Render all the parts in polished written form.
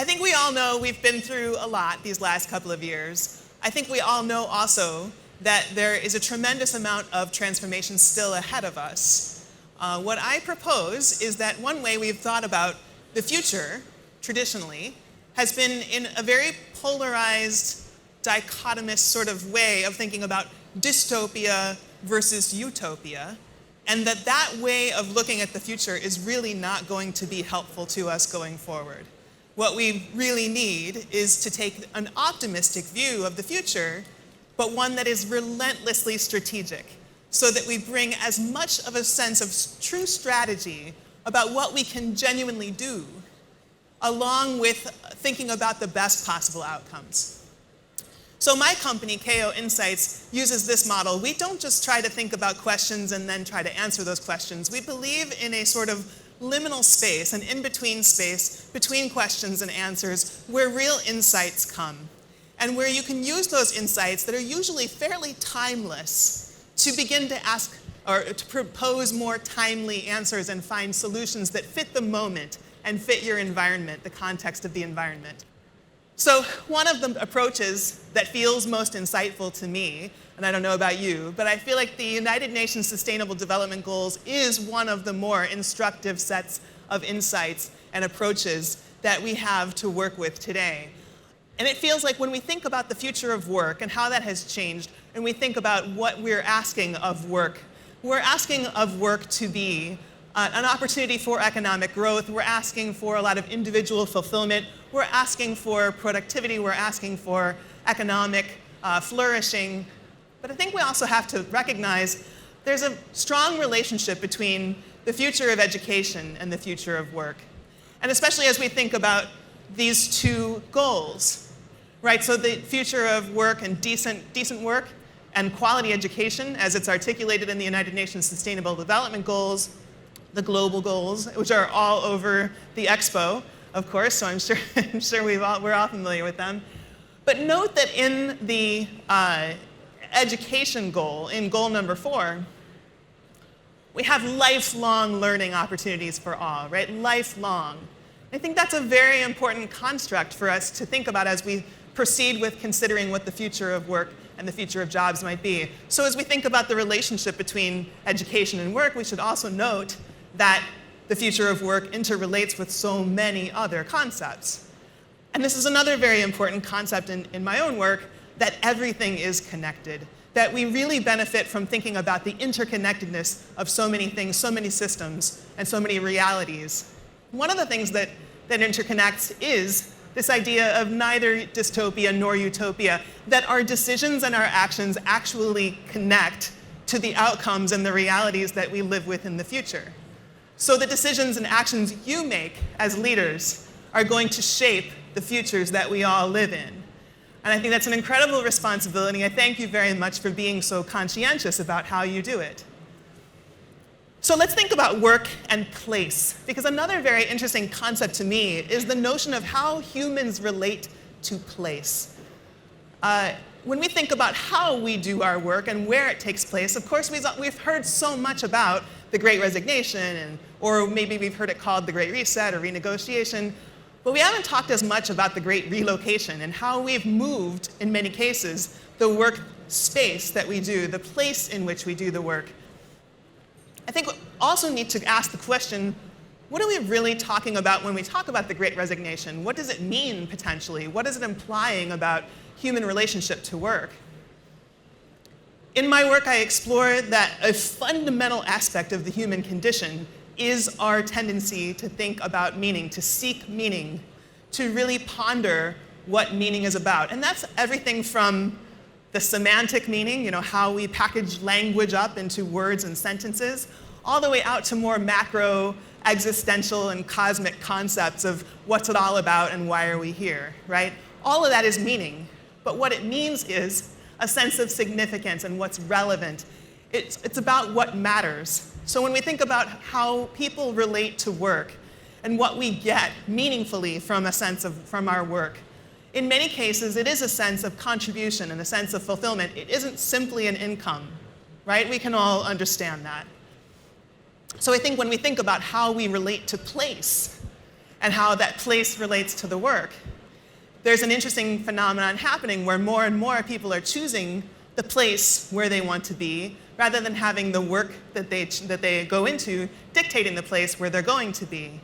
I think we all know we've been through a lot these last couple of years. I think we all know also that there is a tremendous amount of transformation still ahead of us. What I propose is that one way we've thought about the future, traditionally, has been in a very polarized, dichotomous sort of way of thinking about dystopia versus utopia, and that way of looking at the future is really not going to be helpful to us going forward. What we really need is to take an optimistic view of the future, but one that is relentlessly strategic, so that we bring as much of a sense of true strategy about what we can genuinely do, along with thinking about the best possible outcomes. So my company, KO Insights, uses this model. We don't just try to think about questions and then try to answer those questions. We believe in a sort of liminal space, an in-between space between questions and answers, where real insights come, and where you can use those insights that are usually fairly timeless to begin to ask or to propose more timely answers and find solutions that fit the moment and fit your environment, the context of the environment. So one of the approaches that feels most insightful to me, and I don't know about you, but I feel like the United Nations Sustainable Development Goals is one of the more instructive sets of insights and approaches that we have to work with today. And it feels like when we think about the future of work and how that has changed, and we think about what we're asking of work, we're asking of work to be an opportunity for economic growth. We're asking for a lot of individual fulfillment. We're asking for productivity. We're asking for economic flourishing. But I think we also have to recognize there's a strong relationship between the future of education and the future of work. And especially as we think about these two goals, right? So the future of work and decent work and quality education, as it's articulated in the United Nations Sustainable Development Goals, the global goals, which are all over the expo, of course, so I'm sure we're all familiar with them. But note that in the education goal, in goal number 4, we have lifelong learning opportunities for all, right? Lifelong. I think that's a very important construct for us to think about as we proceed with considering what the future of work and the future of jobs might be. So as we think about the relationship between education and work, we should also note that the future of work interrelates with so many other concepts. And this is another very important concept in my own work, that everything is connected, that we really benefit from thinking about the interconnectedness of so many things, so many systems, and so many realities. One of the things that interconnects is this idea of neither dystopia nor utopia, that our decisions and our actions actually connect to the outcomes and the realities that we live with in the future. So the decisions and actions you make as leaders are going to shape the futures that we all live in. And I think that's an incredible responsibility. I thank you very much for being so conscientious about how you do it. So let's think about work and place, because another very interesting concept to me is the notion of how humans relate to place. When we think about how we do our work and where it takes place, of course we've heard so much about the Great Resignation, or maybe we've heard it called the Great Reset or renegotiation, but we haven't talked as much about the Great Relocation and how we've moved, in many cases, the work space that we do, the place in which we do the work. I think we also need to ask the question, what are we really talking about when we talk about the Great Resignation? What does it mean, potentially? What is it implying about human relationship to work? In my work, I explore that a fundamental aspect of the human condition is our tendency to think about meaning, to seek meaning, to really ponder what meaning is about. And that's everything from the semantic meaning, how we package language up into words and sentences, all the way out to more macro, existential, and cosmic concepts of what's it all about and why are we here, right? All of that is meaning, but what it means is a sense of significance and what's relevant. It's about what matters. So when we think about how people relate to work and what we get meaningfully from our work, in many cases, it is a sense of contribution and a sense of fulfillment. It isn't simply an income, right? We can all understand that. So I think when we think about how we relate to place and how that place relates to the work. There's an interesting phenomenon happening where more and more people are choosing the place where they want to be, rather than having the work that they go into dictating the place where they're going to be.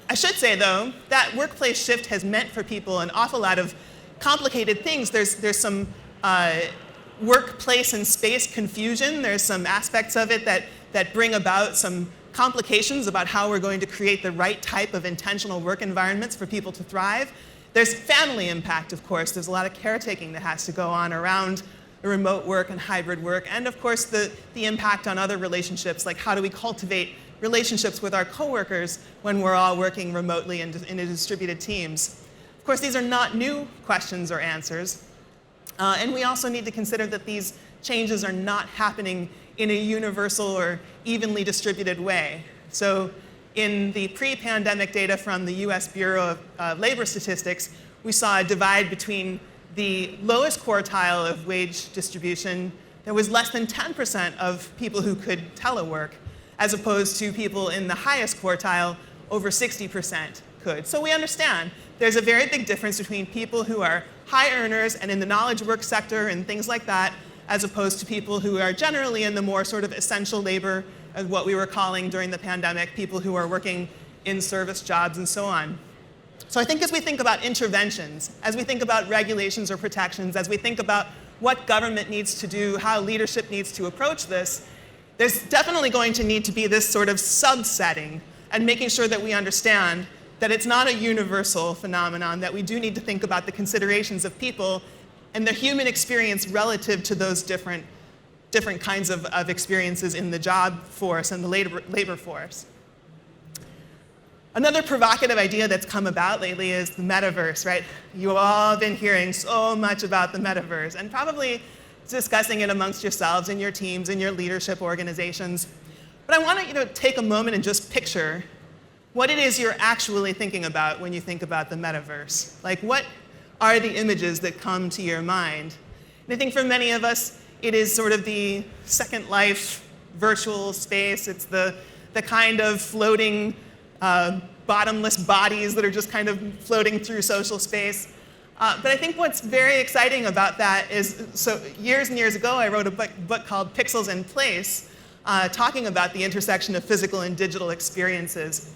I should say, though, that workplace shift has meant for people an awful lot of complicated things. There's some workplace and space confusion. There's some aspects of it that bring about some complications about how we're going to create the right type of intentional work environments for people to thrive. There's family impact, of course. There's a lot of caretaking that has to go on around the remote work and hybrid work, and of course the impact on other relationships, like how do we cultivate relationships with our coworkers when we're all working remotely in distributed teams. Of course, these are not new questions or answers, and we also need to consider that these changes are not happening in a universal or evenly distributed way. So in the pre-pandemic data from the US Bureau of Labor Statistics, we saw a divide between the lowest quartile of wage distribution. There was less than 10% of people who could telework, as opposed to people in the highest quartile, over 60% could. So we understand there's a very big difference between people who are high earners and in the knowledge work sector and things like that, as opposed to people who are generally in the more sort of essential labor, as what we were calling during the pandemic, people who are working in service jobs and so on. So I think as we think about interventions, as we think about regulations or protections, as we think about what government needs to do, how leadership needs to approach this, there's definitely going to need to be this sort of subsetting and making sure that we understand that it's not a universal phenomenon, that we do need to think about the considerations of people and the human experience relative to those different kinds of experiences in the job force and the labor force. Another provocative idea that's come about lately is the metaverse, right? You've all been hearing so much about the metaverse and probably discussing it amongst yourselves and your teams and your leadership organizations. But I want you to take a moment and just picture what it is you're actually thinking about when you think about the metaverse. Like, what are the images that come to your mind? And I think for many of us, it is sort of the Second Life virtual space. It's the kind of floating bottomless bodies that are just kind of floating through social space. But I think what's very exciting about that is, so years and years ago, I wrote a book called Pixels in Place, talking about the intersection of physical and digital experiences.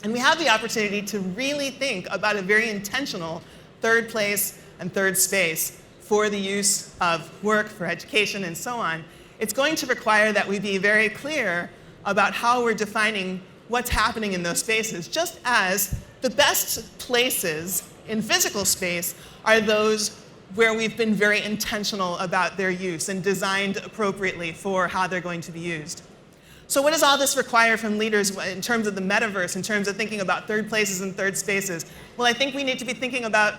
And we have the opportunity to really think about a very intentional third place and third space for the use of work, for education, and so on. It's going to require that we be very clear about how we're defining what's happening in those spaces, just as the best places in physical space are those where we've been very intentional about their use and designed appropriately for how they're going to be used. So what does all this require from leaders in terms of the metaverse, in terms of thinking about third places and third spaces? Well, I think we need to be thinking about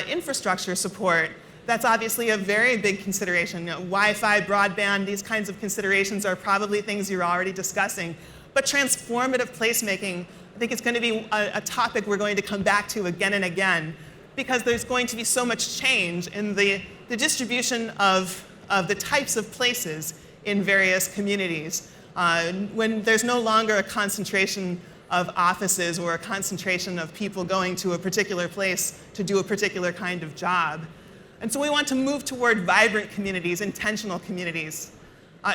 infrastructure support. That's obviously a very big consideration. You know, Wi-Fi, broadband, these kinds of considerations are probably things you're already discussing. But transformative placemaking, I think it's going to be a topic we're going to come back to again and again, because there's going to be so much change in the distribution of the types of places in various communities. When there's no longer a concentration of offices or a concentration of people going to a particular place to do a particular kind of job. And so we want to move toward vibrant communities, intentional communities.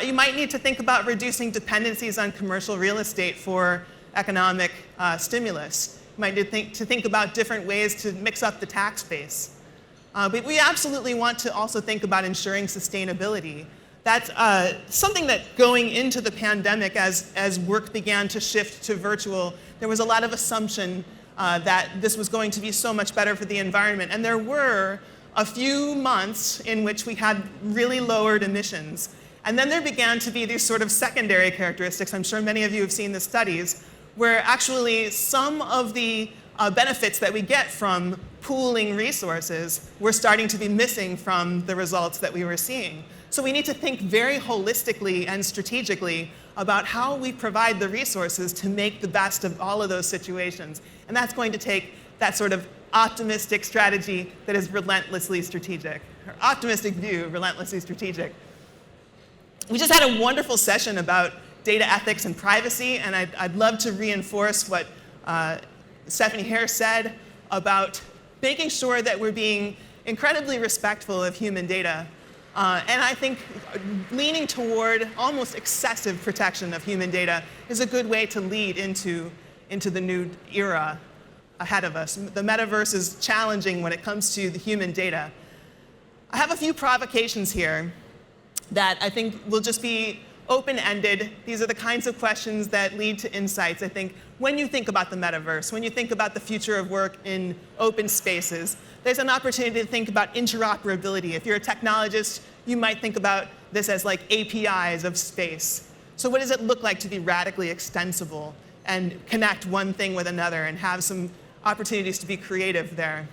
You might need to think about reducing dependencies on commercial real estate for economic stimulus. You might need to think about different ways to mix up the tax base. But we absolutely want to also think about ensuring sustainability. That's something that going into the pandemic, as work began to shift to virtual, there was a lot of assumption that this was going to be so much better for the environment. And there were a few months in which we had really lowered emissions. And then there began to be these sort of secondary characteristics. I'm sure many of you have seen the studies, where actually some of the benefits that we get from pooling resources were starting to be missing from the results that we were seeing. So we need to think very holistically and strategically about how we provide the resources to make the best of all of those situations. And that's going to take that sort of optimistic strategy that is relentlessly strategic, or optimistic view, relentlessly strategic. We just had a wonderful session about data ethics and privacy, and I'd love to reinforce what Stephanie Hare said about making sure that we're being incredibly respectful of human data. And I think leaning toward almost excessive protection of human data is a good way to lead into the new era ahead of us. The metaverse is challenging when it comes to the human data. I have a few provocations here that I think will just be open-ended. These are the kinds of questions that lead to insights, I think, when you think about the metaverse, when you think about the future of work in open spaces. There's an opportunity to think about interoperability. If you're a technologist, you might think about this as like APIs of space. So what does it look like to be radically extensible and connect one thing with another and have some opportunities to be creative there?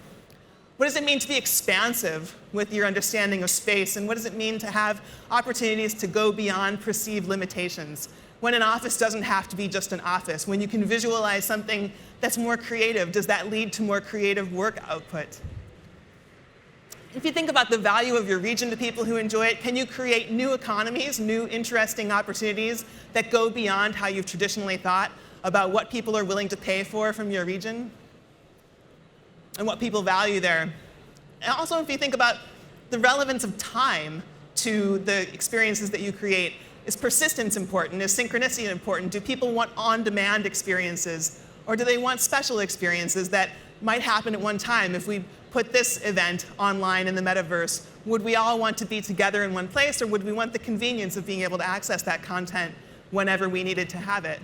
What does it mean to be expansive with your understanding of space? And what does it mean to have opportunities to go beyond perceived limitations? When an office doesn't have to be just an office, when you can visualize something that's more creative, does that lead to more creative work output? If you think about the value of your region to people who enjoy it, can you create new economies, new interesting opportunities that go beyond how you've traditionally thought about what people are willing to pay for from your region and what people value there? And also, if you think about the relevance of time to the experiences that you create, is persistence important? Is synchronicity important? Do people want on-demand experiences? Or do they want special experiences that might happen at one time? If we put this event online in the metaverse, would we all want to be together in one place, or would we want the convenience of being able to access that content whenever we needed to have it?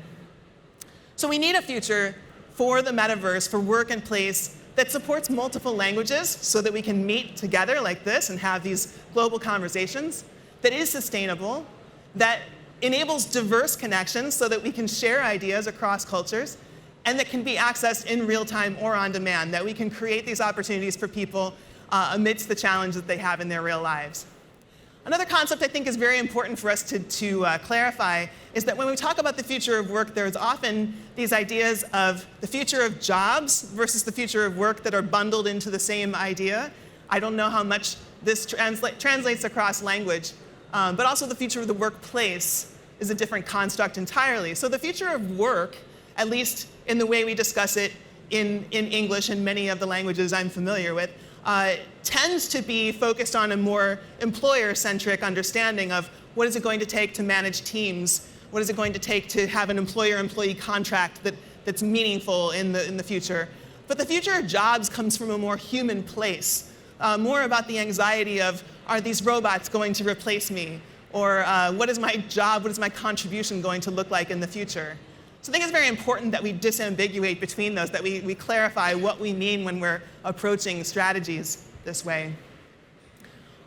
So we need a future for the metaverse, for work and place, that supports multiple languages so that we can meet together like this and have these global conversations, that is sustainable, that enables diverse connections so that we can share ideas across cultures, and that can be accessed in real time or on demand, that we can create these opportunities for people amidst the challenges that they have in their real lives. Another concept I think is very important for us to clarify is that when we talk about the future of work, there's often these ideas of the future of jobs versus the future of work that are bundled into the same idea. I don't know how much this translates across language, but also the future of the workplace is a different construct entirely. So the future of work, at least in the way we discuss it in English and many of the languages I'm familiar with, tends to be focused on a more employer-centric understanding of what is it going to take to manage teams, what is it going to take to have an employer-employee contract that's meaningful in the future. But the future of jobs comes from a more human place, more about the anxiety of, are these robots going to replace me? Or what is my job, what is my contribution going to look like in the future? So I think it's very important that we disambiguate between those, that we clarify what we mean when we're approaching strategies this way.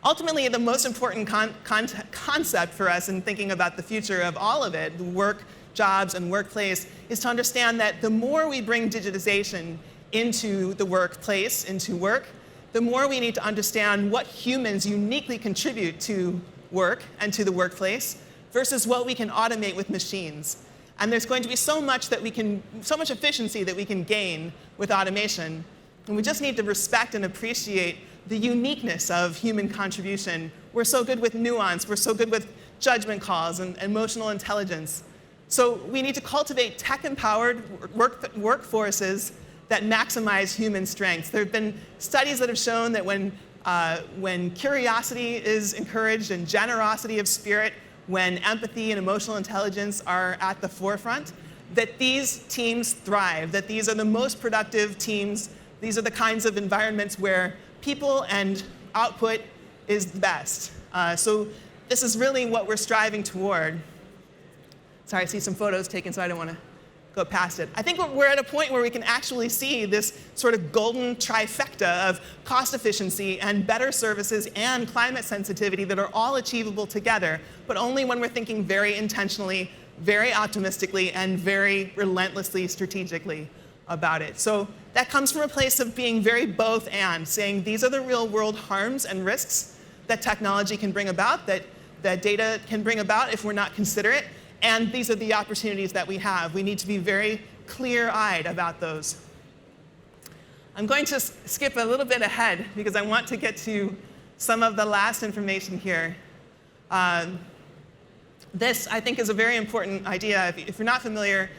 Ultimately, the most important concept for us in thinking about the future of all of it, work, jobs, and workplace, is to understand that the more we bring digitization into the workplace, into work, the more we need to understand what humans uniquely contribute to work and to the workplace versus what we can automate with machines. And there's going to be so much efficiency that we can gain with automation. And we just need to respect and appreciate the uniqueness of human contribution. We're so good with nuance. We're so good with judgment calls and emotional intelligence. So we need to cultivate tech-empowered workforces that maximize human strengths. There have been studies that have shown that when curiosity is encouraged and generosity of spirit, when empathy and emotional intelligence are at the forefront, that these teams thrive, that these are the most productive teams. These are the kinds of environments where people and output is the best. So this is really what we're striving toward. Sorry, I see some photos taken, so I don't want to go past it. I think we're at a point where we can actually see this sort of golden trifecta of cost efficiency and better services and climate sensitivity that are all achievable together, but only when we're thinking very intentionally, very optimistically, and very relentlessly strategically about it. So that comes from a place of being very both and, saying these are the real world harms and risks that technology can bring about, that data can bring about if we're not considerate. And these are the opportunities that we have. We need to be very clear-eyed about those. I'm going to skip a little bit ahead because I want to get to some of the last information here. This, I think, is a very important idea. If you're not familiar,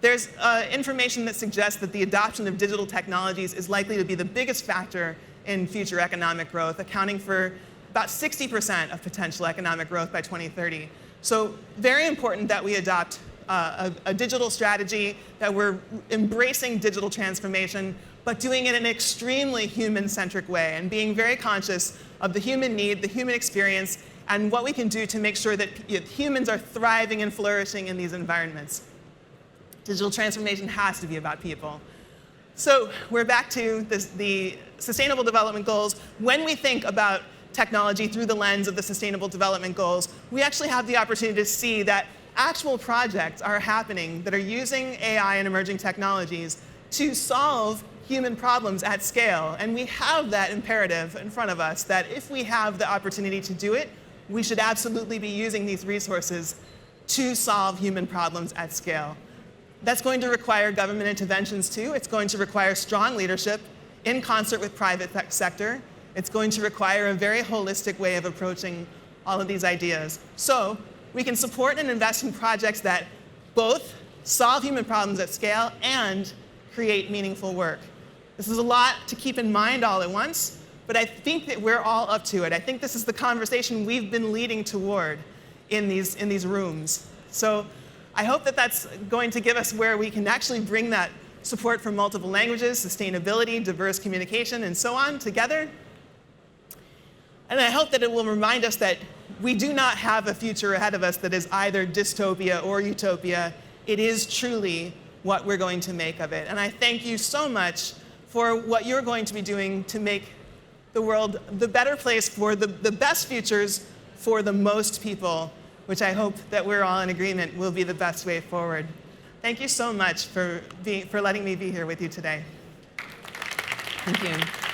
There's information that suggests that the adoption of digital technologies is likely to be the biggest factor in future economic growth, accounting for about 60% of potential economic growth by 2030. So very important that we adopt a digital strategy, that we're embracing digital transformation, but doing it in an extremely human-centric way and being very conscious of the human need, the human experience, and what we can do to make sure that humans are thriving and flourishing in these environments. Digital transformation has to be about people. So we're back to the Sustainable Development Goals. When we think about technology through the lens of the Sustainable Development Goals, we actually have the opportunity to see that actual projects are happening that are using AI and emerging technologies to solve human problems at scale. And we have that imperative in front of us that if we have the opportunity to do it, we should absolutely be using these resources to solve human problems at scale. That's going to require government interventions too. It's going to require strong leadership in concert with private sector. It's going to require a very holistic way of approaching all of these ideas. So we can support and invest in projects that both solve human problems at scale and create meaningful work. This is a lot to keep in mind all at once, but I think that we're all up to it. I think this is the conversation we've been leading toward in these rooms. So I hope that that's going to give us where we can actually bring that support for multiple languages, sustainability, diverse communication, and so on together. And I hope that it will remind us that we do not have a future ahead of us that is either dystopia or utopia. It is truly what we're going to make of it. And I thank you so much for what you're going to be doing to make the world the better place for the best futures for the most people, which I hope that we're all in agreement will be the best way forward. Thank you so much for letting me be here with you today. Thank you.